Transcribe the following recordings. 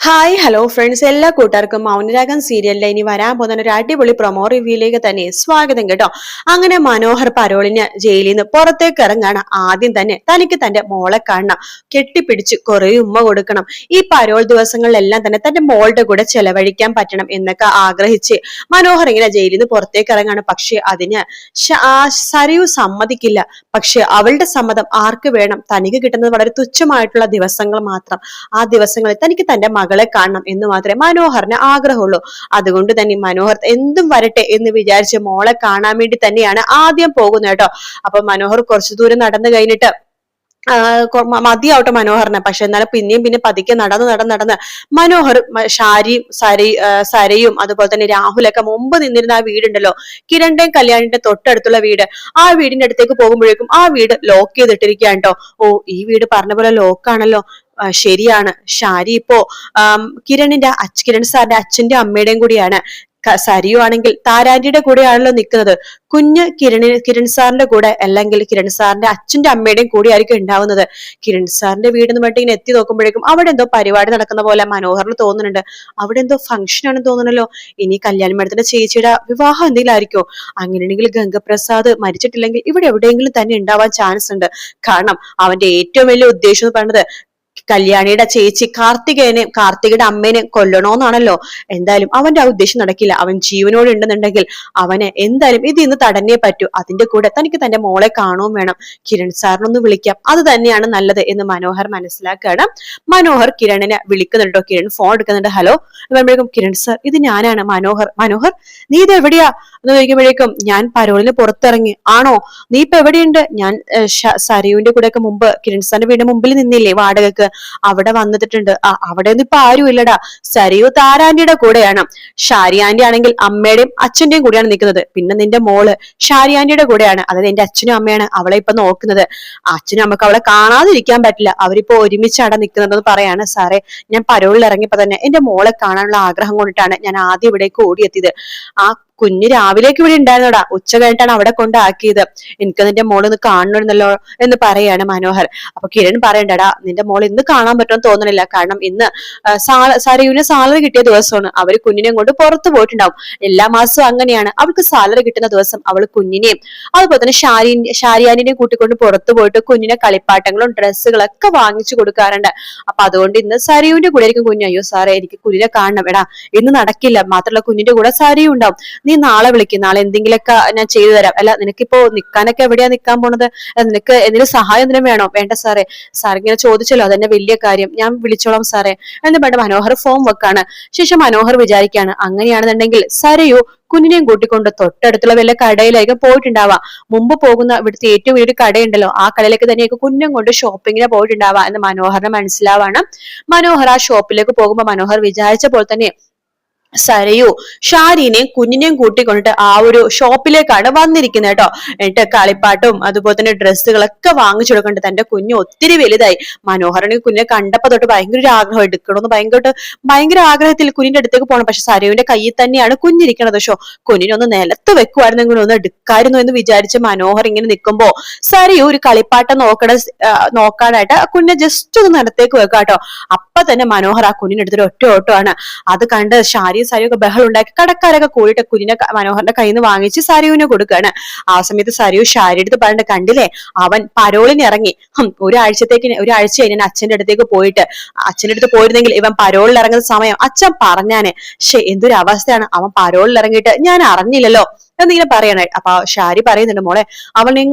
Hi hello friends, എല്ലാ കൂട്ടുകാർക്കും മൗനരാഗം സീരിയലിലെ ഇനി വരാൻ പോകുന്ന ഒരു അടിപൊളി പ്രൊമോ റിവ്യൂയിലേക്ക് തന്നെ സ്വാഗതം കേട്ടോ. അങ്ങനെ മനോഹർ പരോളിന് ജയിലിൽ നിന്ന് പുറത്തേക്ക് ഇറങ്ങാണ്. ആദ്യം തന്നെ തനിക്ക് തന്റെ മോളെ കാണണം, കെട്ടിപ്പിടിച്ച് കുറെ ഉമ്മ കൊടുക്കണം, ഈ പരോൾ ദിവസങ്ങളിലെല്ലാം തന്നെ തന്റെ മോളുടെ കൂടെ ചെലവഴിക്കാൻ പറ്റണം എന്നൊക്കെ ആഗ്രഹിച്ച് മനോഹർ ഇങ്ങനെ ജയിലിൽ നിന്ന് പുറത്തേക്ക് ഇറങ്ങാണ്. പക്ഷെ അതിന് സരയു സമ്മതിക്കില്ല. പക്ഷെ അവളുടെ സമ്മതം ആർക്ക് വേണം? തനിക്ക് കിട്ടുന്നത് വളരെ തുച്ഛമായിട്ടുള്ള ദിവസങ്ങൾ മാത്രം. ആ ദിവസങ്ങളിൽ തനിക്ക് തന്റെ മകളെ കാണണം എന്ന് മാത്രമേ മനോഹറിന് ആഗ്രഹമുള്ളൂ. അതുകൊണ്ട് തന്നെ മനോഹർ എന്തും വരട്ടെ എന്ന് വിചാരിച്ച് മോളെ കാണാൻ വേണ്ടി തന്നെയാണ് ആദ്യം പോകുന്നത് കേട്ടോ. അപ്പൊ മനോഹർ കുറച്ചു ദൂരം നടന്നു കഴിഞ്ഞിട്ട് മതിയാവട്ടെ മനോഹറിനെ. പക്ഷെ എന്നാലും പിന്നെ പതുക്കെ നടന്ന് മനോഹർ സരയും അതുപോലെ തന്നെ രാഹുലൊക്കെ മുമ്പ് നിന്നിരുന്ന ആ വീടുണ്ടല്ലോ, കിരണിന്റെയും കല്യാണിന്റെ തൊട്ടടുത്തുള്ള വീട്, ആ വീടിന്റെ അടുത്തേക്ക് പോകുമ്പോഴേക്കും ആ വീട് ലോക്ക് ചെയ്തിട്ടിരിക്കുകയാണ് കേട്ടോ. ഓ, ഈ വീട് പറഞ്ഞ പോലെ ലോക്കാണല്ലോ. ശരിയാണ്, ഷാരി ഇപ്പോ കിരൺ സാറിന്റെ അച്ഛന്റെ അമ്മയുടെയും കൂടിയാണ്. സരിയു ആണെങ്കിൽ താരാന്റിയുടെ കൂടെയാണല്ലോ നിൽക്കുന്നത്. കുഞ്ഞ് കിരൺ സാറിന്റെ കൂടെ അല്ലെങ്കിൽ കിരൺ സാറിന്റെ അച്ഛന്റെ അമ്മയുടെയും കൂടെ ആയിരിക്കും ഉണ്ടാവുന്നത്. കിരൺ സാറിന്റെ വീടെന്ന് പറഞ്ഞിട്ട് ഇങ്ങനെ എത്തി നോക്കുമ്പോഴേക്കും അവിടെ എന്തോ പരിപാടി നടക്കുന്ന പോലെ മനോഹറിന് തോന്നുന്നുണ്ട്. അവിടെ എന്തോ ഫംഗ്ഷൻ ആണെന്ന് തോന്നണല്ലോ. ഇനി കല്യാണ മേഡത്തിന്റെ ചേച്ചിയുടെ വിവാഹം എന്തെങ്കിലും ആയിരിക്കോ? അങ്ങനെയാണെങ്കിൽ ഗംഗപ്രസാദ് മരിച്ചിട്ടില്ലെങ്കിൽ ഇവിടെ എവിടെയെങ്കിലും തന്നെ ഉണ്ടാവാൻ ചാൻസ് ഉണ്ട്. കാരണം അവന്റെ ഏറ്റവും വലിയ ഉദ്ദേശം എന്ന് പറയുന്നത് കല്യാണിയുടെ ചേച്ചി കാർത്തികയുടെ അമ്മേനെ കൊല്ലണോന്നാണല്ലോ. എന്തായാലും അവന്റെ ആ ഉദ്ദേശം നടക്കില്ല. അവൻ ജീവനോട് ഉണ്ടെന്നുണ്ടെങ്കിൽ അവനെ എന്തായാലും ഇത് ഇന്ന് തടഞ്ഞേ പറ്റൂ. അതിന്റെ കൂടെ തനിക്ക് തന്റെ മോളെ കാണുകയും വേണം. കിരൺ സാറിനൊന്ന് വിളിക്കാം, അത് തന്നെയാണ് നല്ലത് എന്ന് മനോഹർ മനസ്സിലാക്കുകയാണ്. മനോഹർ കിരണിനെ വിളിക്കുന്നുണ്ടോ, കിരൺ ഫോൺ എടുക്കുന്നുണ്ട്. ഹലോ പറയുമ്പോഴേക്കും കിരൺ സാർ, ഇത് ഞാനാണ് മനോഹർ നീ ഇത് എവിടെയാ എന്ന് ചോദിക്കുമ്പോഴേക്കും ഞാൻ പരോളിന് പുറത്തിറങ്ങി. ആണോ? നീ ഇപ്പൊ എവിടെയുണ്ട്? ഞാൻ സരയുവിന്റെ കൂടെ ഒക്കെ മുമ്പ് കിരൺ സാറിന്റെ വീടിന്റെ മുമ്പിൽ നിന്നില്ലേ വാടകക്ക്, അവിടെ വന്നിട്ടുണ്ട്. അവിടെ ഒന്നും ഇപ്പൊ ആരും ഇല്ലടാ. സരയു താരാന്റിയുടെ കൂടെയാണ്. ഷാരി ആന്റി ആണെങ്കിൽ അമ്മയുടെയും അച്ഛന്റെയും കൂടെയാണ് നിൽക്കുന്നത്. പിന്നെ നിന്റെ മോള് ഷാരി ആന്റിയുടെ കൂടെയാണ്. അതായത് എന്റെ അച്ഛനും അമ്മയാണ് അവളെ ഇപ്പൊ നോക്കുന്നത്. അച്ഛനും അമ്മക്ക് അവളെ കാണാതിരിക്കാൻ പറ്റില്ല. അവരിപ്പോ ഒരുമിച്ചാണ് നിൽക്കുന്നതെന്ന് പറയാണ്. സാറേ, ഞാൻ പരോളിൽ ഇറങ്ങിയപ്പോ തന്നെ എന്റെ മോളെ കാണാനുള്ള ആഗ്രഹം കൊണ്ടിട്ടാണ് ഞാൻ ആദ്യം ഇവിടേക്ക് ഓടിയെത്തിയത്. ആ കുഞ്ഞ് രാവിലേക്ക് ഇവിടെ ഉണ്ടായിരുന്നോടാ, ഉച്ച കഴിഞ്ഞിട്ടാണ് അവിടെ കൊണ്ടാക്കിയത്. എനിക്ക് നിന്റെ മോളൊന്ന് കാണണമായിരുന്നല്ലോ എന്ന് പറയാണ് മനോഹർ. അപ്പൊ കിരൺ പറയണ്ടടാ, നിന്റെ മോൾ ഇന്ന് കാണാൻ പറ്റുമെന്ന് തോന്നണില്ല. കാരണം ഇന്ന് സരയുവിന് സാലറി കിട്ടിയ ദിവസമാണ്. അവര് കുഞ്ഞിനെ കൊണ്ട് പുറത്തു പോയിട്ടുണ്ടാവും. എല്ലാ മാസവും അങ്ങനെയാണ്. അവൾക്ക് സാലറി കിട്ടുന്ന ദിവസം അവൾ കുഞ്ഞിനെയും അതുപോലെ തന്നെ ഷാരിയാനിനെയും കൂട്ടിക്കൊണ്ട് പുറത്തു പോയിട്ട് കുഞ്ഞിനെ കളിപ്പാട്ടങ്ങളും ഡ്രസ്സുകളൊക്കെ വാങ്ങിച്ചു കൊടുക്കാറുണ്ട്. അപ്പൊ അതുകൊണ്ട് ഇന്ന് സരയുവിന്റെ കൂടെ ആയിരിക്കും കുഞ്ഞ്. അയ്യോ സാറേ, എനിക്ക് കുഞ്ഞിനെ കാണണം. എടാ, ഇന്ന് നടക്കില്ല. മാത്രമല്ല കുഞ്ഞിന്റെ കൂടെ സരയും ഉണ്ടാവും. നീ നാളെ വിളിക്കും, നാളെ എന്തെങ്കിലുമൊക്കെ ഞാൻ ചെയ്തു തരാം. അല്ല, നിനക്കിപ്പോ നിക്കാനൊക്കെ എവിടെയാ നിക്കാൻ പോണത്? നിനക്ക് എന്തെങ്കിലും സഹായം എന്തിനും വേണോ? വേണ്ട സാറേ, സാർ ഇങ്ങനെ ചോദിച്ചല്ലോ, അതന്നെ വലിയ കാര്യം, ഞാൻ വിളിച്ചോളാം സാറേ എന്ന് പറഞ്ഞ മനോഹർ ഫോം വെക്കാണ്. ശേഷം മനോഹർ വിചാരിക്കാണ്, അങ്ങനെയാണെന്നുണ്ടെങ്കിൽ സരയു കുഞ്ഞിനെയും കൂട്ടിക്കൊണ്ട് തൊട്ടടുത്തുള്ള വല്ല കടയിലേക്ക് പോയിട്ടുണ്ടാവാം. മുമ്പ് പോകുന്ന ഇവിടുത്തെ ഏറ്റവും വലിയൊരു കടയുണ്ടല്ലോ, ആ കടയിലേക്ക് തന്നെയൊക്കെ കുഞ്ഞും കൊണ്ട് ഷോപ്പിങ്ങിന് പോയിട്ടുണ്ടാവാം എന്ന് മനോഹറിന് മനസ്സിലാവാണ്. മനോഹർ ആ ഷോപ്പിലേക്ക് പോകുമ്പോ മനോഹർ വിചാരിച്ച പോലെ തന്നെ സരയു ഷാരിനെയും കുഞ്ഞിനെയും കൂട്ടിക്കൊണ്ടിട്ട് ആ ഒരു ഷോപ്പിലേക്കാണ് വന്നിരിക്കുന്നത് കേട്ടോ. എന്നിട്ട് കളിപ്പാട്ടും അതുപോലെ തന്നെ ഡ്രസ്സുകളൊക്കെ വാങ്ങിച്ചു കൊടുക്കുന്നുണ്ട്. തന്റെ കുഞ്ഞ് ഒത്തിരി വലുതായി. മനോഹരന് കുഞ്ഞിനെ കണ്ടപ്പോ തൊട്ട് ഭയങ്കര ഒരു ആഗ്രഹം, എടുക്കണമെന്ന് ഭയങ്കര ആഗ്രഹത്തിൽ കുഞ്ഞിന്റെ അടുത്തേക്ക് പോകണം. പക്ഷെ സരയുവിന്റെ കയ്യിൽ തന്നെയാണ് കുഞ്ഞിരിക്കണത്. കുഞ്ഞിനൊന്ന് നിലത്ത് വെക്കുവായിരുന്നെങ്കിലും ഒന്ന് എടുക്കായിരുന്നു എന്ന് വിചാരിച്ച് മനോഹർ ഇങ്ങനെ നിൽക്കുമ്പോ സരയു ഒരു കളിപ്പാട്ടം നോക്കാനായിട്ട് കുഞ്ഞിനെ ജസ്റ്റ് ഒന്ന് നിലത്തേക്ക് വെക്കാട്ടോ. അപ്പൊ തന്നെ മനോഹർ ആ കുഞ്ഞിനെടുത്തൊരു ഒറ്റ ഓട്ടമാണ്. അത് കണ്ട് സരയൊക്കെ ബഹളം ഉണ്ടാക്കി കടക്കാരൊക്കെ കൂടിയിട്ട് കുഞ്ഞിനെ മനോഹറിന്റെ കയ്യിൽ നിന്ന് വാങ്ങിച്ച് സരയുവിനെ കൊടുക്കുകയാണ്. ആ സമയത്ത് സരയു ഷാരി എടുത്ത് പറഞ്ഞിട്ട്, കണ്ടില്ലേ, അവൻ പരോളിന് ഇറങ്ങി. ഒരാഴ്ചയായി ഞാൻ അച്ഛന്റെ അടുത്തേക്ക് പോയിട്ട്. അച്ഛന്റെ അടുത്ത് പോയിരുന്നെങ്കിൽ ഇവൻ പരോളിൽ ഇറങ്ങുന്ന സമയം അച്ഛൻ പറഞ്ഞാനെ. എന്തൊരു അവസ്ഥയാണ്, അവൻ പരോളിൽ ഇറങ്ങിയിട്ട് ഞാൻ അറിഞ്ഞില്ലല്ലോ എന്നിങ്ങനെ പറയണേ. അപ്പൊ ഷാരി പറയുന്നുണ്ട്, മോളെ,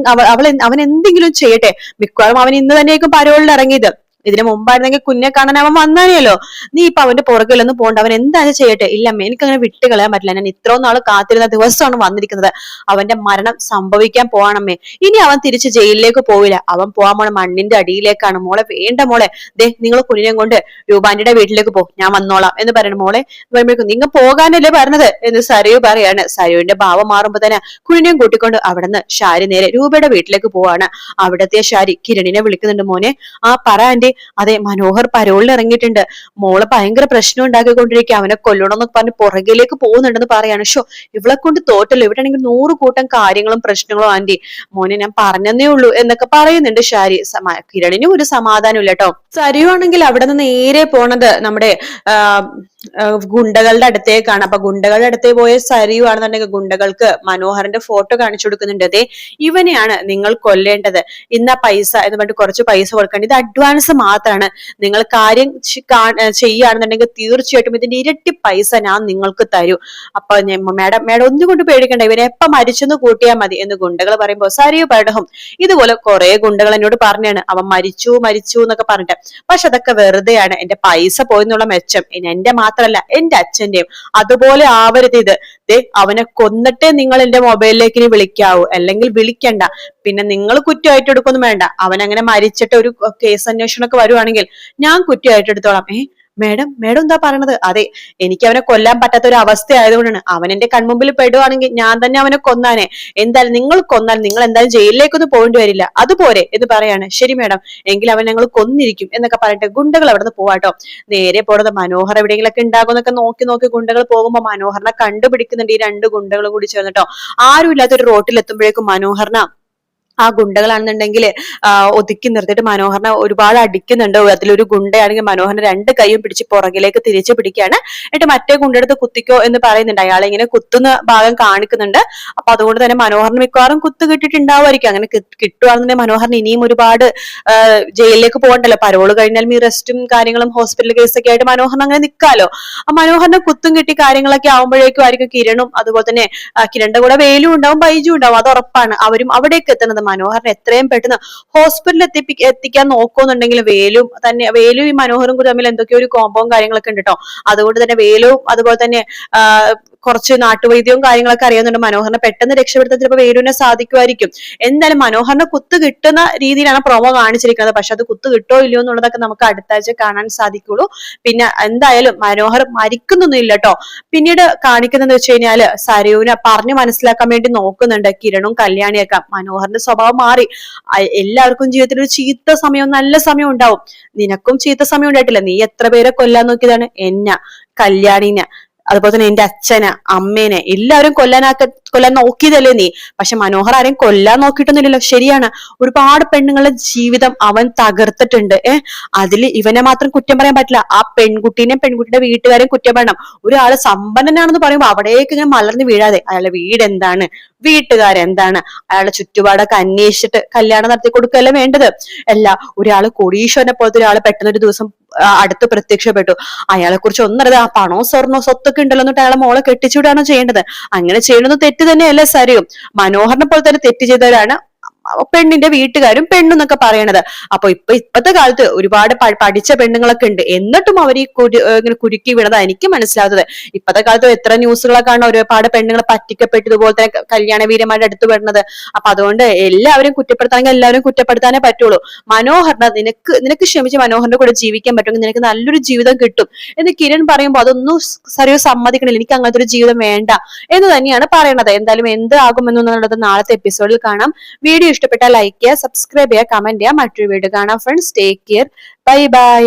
അവൻ എന്തെങ്കിലും ചെയ്യട്ടെ, മിക്കവാറും അവൻ ഇന്ന് തന്നെയായിരിക്കും പരോളിൽ ഇറങ്ങിയത്. ഇതിനു മുമ്പായിരുന്നെങ്കിൽ കുഞ്ഞെ കാണാൻ അവൻ വന്നാനെയല്ലോ. നീ ഇപ്പൊ അവന്റെ പുറകിലൊന്നും പോകണ്ട, അവൻ എന്തായാലും ചെയ്യട്ടെ. ഇല്ലമ്മ, എനിക്കങ്ങനെ വിട്ട് കളയാൻ പറ്റില്ല. ഞാൻ ഇത്രയും നാൾ കാത്തിരുന്ന ദിവസമാണ് വന്നിരിക്കുന്നത്. അവന്റെ മരണം സംഭവിക്കാൻ പോവാണമ്മേ. ഇനി അവൻ തിരിച്ച് ജയിലിലേക്ക് പോവില്ല. അവൻ പോവാൻ പോണ മണ്ണിന്റെ അടിയിലേക്കാണ്. മോളെ, വേണ്ട മോളെ, നിങ്ങൾ കുഞ്ഞിനെ കൊണ്ട് രൂപാന്റിയുടെ വീട്ടിലേക്ക് പോ, ഞാൻ വന്നോളാം എന്ന് പറയണം. മോളെ പറയുമ്പോഴേക്കും, നിങ്ങൾ പോകാനല്ലേ പറഞ്ഞത് എന്ന് സരയു പറയാണ്. സരയുവിന്റെ ഭാവം മാറുമ്പോ തന്നെ കുഞ്ഞിനെയും കൂട്ടിക്കൊണ്ട് അവിടെ നിന്ന് ഷാരി നേരെ രൂപയുടെ വീട്ടിലേക്ക് പോവാണ്. അവിടത്തെ ഷാരി കിരണിനെ വിളിക്കുന്നുണ്ട്. മോനെ, ആ പറ ആന്റി, അതെ, മനോഹർ പരോളിൽ ഇറങ്ങിയിട്ടുണ്ട്. മോള് ഭയങ്കര പ്രശ്നം ഉണ്ടാക്കിക്കൊണ്ടിരിക്കുക, അവനെ കൊല്ലണമെന്നൊക്കെ പറഞ്ഞ് പുറകിലേക്ക് പോകുന്നുണ്ടെന്ന് പറയാണ്. ഷോ, ഇവളെ കൊണ്ട് തോറ്റല്ലോ, ഇവിടെ ആണെങ്കിൽ 100 കൂട്ടം കാര്യങ്ങളും പ്രശ്നങ്ങളും. ആന്റി, മോനെ ഞാൻ പറഞ്ഞതേ ഉള്ളൂ എന്നൊക്കെ പറയുന്നുണ്ട് ശാരി. കിരണിനും ഒരു സമാധാനം ഇല്ല കേട്ടോ. സരു ആണെങ്കിൽ അവിടെ നിന്ന് നേരെ പോണത് നമ്മുടെ ആ ഗുണ്ടകളുടെ അടുത്തേക്കാണ്. അപ്പൊ ഗുണ്ടകളുടെ അടുത്തേക്ക് പോയ സരിയു ആണെന്നുണ്ടെങ്കിൽ ഗുണ്ടകൾക്ക് മനോഹരന്റെ ഫോട്ടോ കാണിച്ചു കൊടുക്കുന്നുണ്ട്. അതെ, ഇവനെയാണ് നിങ്ങൾ കൊല്ലേണ്ടത്, ഇന്ന പൈസ എന്ന് പറഞ്ഞിട്ട് കുറച്ച് പൈസ കൊടുക്കേണ്ടത്, ഇത് അഡ്വാൻസ് മാത്രമാണ്, നിങ്ങൾ കാര്യം ചെയ്യുകയാണെന്നുണ്ടെങ്കിൽ തീർച്ചയായിട്ടും ഇതിന്റെ ഇരട്ടി പൈസ ഞാൻ നിങ്ങൾക്ക് തരൂ. അപ്പൊ മേഡം ഒന്നുകൊണ്ട് പേടിക്കണ്ട, ഇവനെ എപ്പ മരിച്ചെന്ന് കൂട്ടിയാൽ മതി എന്ന് ഗുണ്ടകൾ പറയുമ്പോ സരിയു പടഹം ഇതുപോലെ കുറെ ഗുണ്ടകൾ എന്നോട് പറഞ്ഞാണ് അവൻ മരിച്ചു എന്നൊക്കെ പറഞ്ഞിട്ട്. പക്ഷെ അതൊക്കെ വെറുതെയാണ്, എന്റെ പൈസ പോയെന്നുള്ള മെച്ചം എന്റെ മാത്രല്ല എന്റെ അച്ഛന്റെയും. അതുപോലെ ആവരുത് ഇത്. അവനെ കൊന്നിട്ടേ നിങ്ങൾ എന്റെ മൊബൈലിലേക്ക് ഇനി വിളിക്കാവൂ, അല്ലെങ്കിൽ വിളിക്കണ്ട. പിന്നെ നിങ്ങൾ കുറ്റമായിട്ട് എടുക്കൊന്നും വേണ്ട. അവൻ അങ്ങനെ മരിച്ചിട്ട് ഒരു കേസ് അന്വേഷണമൊക്കെ വരുവാണെങ്കിൽ ഞാൻ കുറ്റമായിട്ട് എടുത്തോളാം. മേഡം എന്താ പറയണത്? അതെ, എനിക്ക് അവനെ കൊല്ലാൻ പറ്റാത്ത ഒരു അവസ്ഥ ആയതുകൊണ്ടാണ്. അവൻ എന്റെ കൺമുമ്പിൽ പെടുവാണെങ്കിൽ ഞാൻ തന്നെ അവനെ കൊന്നാനെ. എന്തായാലും നിങ്ങൾ കൊന്നാൽ നിങ്ങൾ എന്തായാലും ജയിലിലേക്കൊന്നും പോകേണ്ടി വരില്ല, അതുപോലെ എന്ന് പറയാണ്. ശരി മേഡം, എങ്കിൽ അവൻ ഞങ്ങൾ കൊന്നിരിക്കും എന്നൊക്കെ പറഞ്ഞിട്ട് ഗുണ്ടകൾ അവിടെ നിന്ന് പോവാട്ടോ. നേരെ പോണത് മനോഹർ എവിടെയെങ്കിലൊക്കെ ഉണ്ടാകുമെന്നൊക്കെ നോക്കി ഗുണ്ടകൾ പോകുമ്പോ മനോഹറിനെ കണ്ടുപിടിക്കുന്നുണ്ട് ഈ 2 ഗുണ്ടകളും കൂടി ചേർന്നിട്ടോ. ആരും ഇല്ലാത്തൊരു റോട്ടിലെത്തുമ്പോഴേക്കും മനോഹറിന ആ ഗുണ്ടകളാണെന്നുണ്ടെങ്കിൽ ഒതുക്കി നിർത്തിയിട്ട് മനോഹരനെ ഒരുപാട് അടിക്കുന്നുണ്ട്. അതിലൊരു ഗുണ്ടയാണെങ്കിൽ മനോഹരനെ 2 കൈയും പിടിച്ച് പുറകിലേക്ക് തിരിച്ചു പിടിക്കുകയാണ്. എന്നിട്ട് മറ്റേ ഗുണ്ടെടുത്ത് കുത്തിക്കോ എന്ന് പറയുന്നുണ്ട്. അയാളെ ഇങ്ങനെ കുത്തുന്ന ഭാഗം കാണിക്കുന്നുണ്ട്. അപ്പൊ അതുകൊണ്ട് തന്നെ മനോഹരന് മിക്കവാറും കുത്ത് കിട്ടിയിട്ടുണ്ടാവുമായിരിക്കും. അങ്ങനെ കിട്ടുവാണെന്നുണ്ടെങ്കിൽ മനോഹരന് ഇനിയും ഒരുപാട് ജയിലിലേക്ക് പോകണ്ടല്ലോ. പരോള് കഴിഞ്ഞാൽ ഈ റെസ്റ്റും കാര്യങ്ങളും ഹോസ്പിറ്റൽ കേസൊക്കെ ആയിട്ട് മനോഹരൻ അങ്ങനെ നിൽക്കാലോ. ആ മനോഹരനെ കുത്തും കിട്ടി കാര്യങ്ങളൊക്കെ ആവുമ്പോഴേക്കും ആയിരിക്കും കിരണും അതുപോലെ തന്നെ കിരണിന്റെ കൂടെ വേലും ഉണ്ടാവും, ബൈജു ഉണ്ടാവും, അത് ഉറപ്പാണ്. അവരും അവിടേക്ക് എത്തുന്നത്. മനോഹരനെ എത്രയും പെട്ടെന്ന് ഹോസ്പിറ്റലിൽ എത്തിക്കാൻ നോക്കുന്നുണ്ടെങ്കിൽ വേലും ഈ മനോഹരും കൂടി തമ്മിൽ എന്തൊക്കെയോ ഒരു കോമ്പവും കാര്യങ്ങളൊക്കെ ഉണ്ട് കേട്ടോ. അതുകൊണ്ട് തന്നെ വേലും അതുപോലെ തന്നെ കുറച്ച് നാട്ടുവൈദ്യവും കാര്യങ്ങളൊക്കെ അറിയാവുന്നുണ്ട്. മനോഹരനെ പെട്ടെന്ന് രക്ഷപ്പെടുത്താൻ ചിലപ്പോൾ വേലുവിനെ സാധിക്കുമായിരിക്കും. എന്തായാലും മനോഹരനെ കുത്ത് കിട്ടുന്ന രീതിയിലാണ് പ്രൊമോ കാണിച്ചിരിക്കുന്നത്. പക്ഷെ അത് കുത്ത് കിട്ടോ ഇല്ലയോ എന്നുള്ളതൊക്കെ നമുക്ക് അടുത്ത ആഴ്ച കാണാൻ സാധിക്കുള്ളൂ. പിന്നെ എന്തായാലും മനോഹർ മരിക്കുന്നൊന്നും ഇല്ല കേട്ടോ. പിന്നീട് കാണിക്കുന്നതെന്ന് വെച്ച് കഴിഞ്ഞാല് സരയുവിനെ പറഞ്ഞു മനസ്സിലാക്കാൻ വേണ്ടി നോക്കുന്നുണ്ട് കിരണും കല്യാണിയൊക്കെ. മനോഹറിന്റെ സ്വഭാവം മാറി. എല്ലാവർക്കും ജീവിതത്തിൽ ഒരു ചീത്ത സമയവും നല്ല സമയം ഉണ്ടാവും. നിനക്കും ചീത്ത സമയം ഉണ്ടായിട്ടില്ല. നീ എത്ര പേരെ കൊല്ലാൻ നോക്കിയതാണ്? എന്നെ, കല്യാണിനെ, അതുപോലെ തന്നെ എന്റെ അച്ഛനെ, അമ്മേനെ എല്ലാവരും കൊല്ലാൻ നോക്കിയതല്ലേ നീ. പക്ഷെ മനോഹർ ആരെയും കൊല്ലാൻ നോക്കിയിട്ടൊന്നുമില്ലല്ലോ. ശരിയാണ്, ഒരുപാട് പെണ്ണുങ്ങളുടെ ജീവിതം അവൻ തകർത്തിട്ടുണ്ട്. അതിൽ ഇവനെ മാത്രം കുറ്റം പറയാൻ പറ്റില്ല. ആ പെൺകുട്ടീനെയും പെൺകുട്ടിയുടെ വീട്ടുകാരെയും കുറ്റം പറയണം. ഒരാള് സമ്പന്നനാണെന്ന് പറയുമ്പോൾ അവിടേക്ക് ഇങ്ങനെ മലർന്ന് വീഴാതെ അയാളുടെ വീട് എന്താണ്, വീട്ടുകാരെന്താണ്, അയാളുടെ ചുറ്റുപാടൊക്കെ അന്വേഷിച്ചിട്ട് കല്യാണം നടത്തി കൊടുക്കുകയല്ലേ വേണ്ടത്. അല്ല, ഒരാള് കോടീശ്വരനെ പോലത്തെ ഒരാള് പെട്ടെന്നൊരു ദിവസം അടുത്ത് പ്രത്യക്ഷപ്പെട്ടു. അയാളെ കുറിച്ച് ഒന്നറിയാതെ ആ പണവും സ്വർണവും സ്വത്തൊക്കെ ഉണ്ടല്ലോ എന്നിട്ട് അയാളെ മോളെ കെട്ടിച്ചുവിടാണോ ചെയ്യേണ്ടത്? അങ്ങനെ ചെയ്യണമെന്ന് തെറ്റ് തന്നെയല്ലേ സരയും? മനോഹരനെ പോലെ തന്നെ തെറ്റ് ചെയ്തവരാണ് പെണ്ണിന്റെ വീട്ടുകാരും പെണ്ണും എന്നൊക്കെ പറയണത്. അപ്പൊ ഇപ്പത്തെ കാലത്ത് ഒരുപാട് പഠിച്ച പെണ്ണുങ്ങളൊക്കെ ഉണ്ട്, എന്നിട്ടും അവർ ഈ ഇങ്ങനെ കുരുക്കി വീണതാ എനിക്ക് മനസ്സിലാവുന്നത്. ഇപ്പത്തെ കാലത്ത് എത്ര ന്യൂസുകളൊക്കെയാണ് ഒരുപാട് പെണ്ണുങ്ങൾ പറ്റിക്കപ്പെട്ടതുപോലെ തന്നെ കല്യാണ വീരന്മാരുടെ അടുത്ത് വരുന്നത്. അപ്പൊ അതുകൊണ്ട് എല്ലാവരും കുറ്റപ്പെടുത്താണെങ്കിൽ എല്ലാവരും കുറ്റപ്പെടുത്താനേ പറ്റുള്ളൂ. മനോഹരനെ നിനക്ക് ക്ഷമിച്ച് മനോഹരന്റെ കൂടെ ജീവിക്കാൻ പറ്റുമെങ്കിൽ നിനക്ക് നല്ലൊരു ജീവിതം കിട്ടും എന്ന് കിരൺ പറയുമ്പോൾ അതൊന്നും സരിയോ സമ്മതിക്കണില്ല. എനിക്ക് അങ്ങനത്തെ ഒരു ജീവിതം വേണ്ട എന്ന് തന്നെയാണ് പറയണത്. എന്തായാലും എന്ത് ആകുമെന്നുള്ളത് നാളത്തെ എപ്പിസോഡിൽ കാണാം. വീഡിയോ ഇഷ്ടപ്പെട്ടാൽ ലൈക്ക് ചെയ്യുക, സബ്സ്ക്രൈബ് ചെയ്യുക, കമന്റ് ചെയ്യുക. മറ്റൊരു വീഡിയോ കാണാം friends. Take care, bye bye.